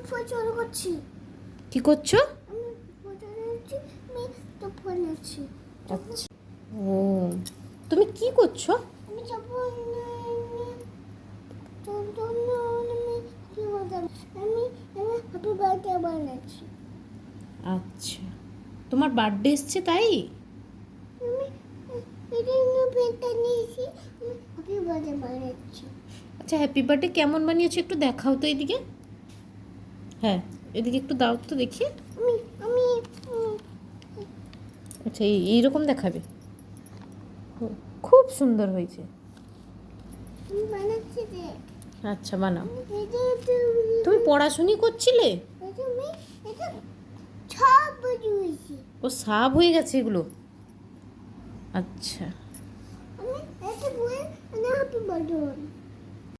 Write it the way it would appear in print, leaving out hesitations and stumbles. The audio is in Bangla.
ফটো করছি। কি করছো? আমি ফটো নিচ্ছি, আমি তো ফোন নিচ্ছি। আচ্ছা। ও, তুমি কি করছো? আমি যাবো না, আমি কি বলতাম, আমি হ্যাপি বার্থডে বানাচ্ছি। আচ্ছা, তোমার বার্থডে এসছে তাই? আমি এটা নিয়ে পেনটা নিয়েছি, আমি হ্যাপি বার্থডে বানাচ্ছি। আচ্ছা, হ্যাপি বার্থডে কেমন বানিয়েছো একটু দেখাও তো এদিকে। হ্যাঁ, এদিকে একটু দাও তো দেখি। আমি আমি আচ্ছা, এইরকম দেখাবে। ও, খুব সুন্দর হয়েছে। আমি বানাচ্ছি দেখ। আচ্ছা, বানাও। তুমি তুমি পড়াশুনি করছিলে? আমি এটা সব বুঝিয়েছি। ও, সাব হয়ে গেছে এগুলো। আচ্ছা। আমি এটা বলে হ্যাপি বার্থডে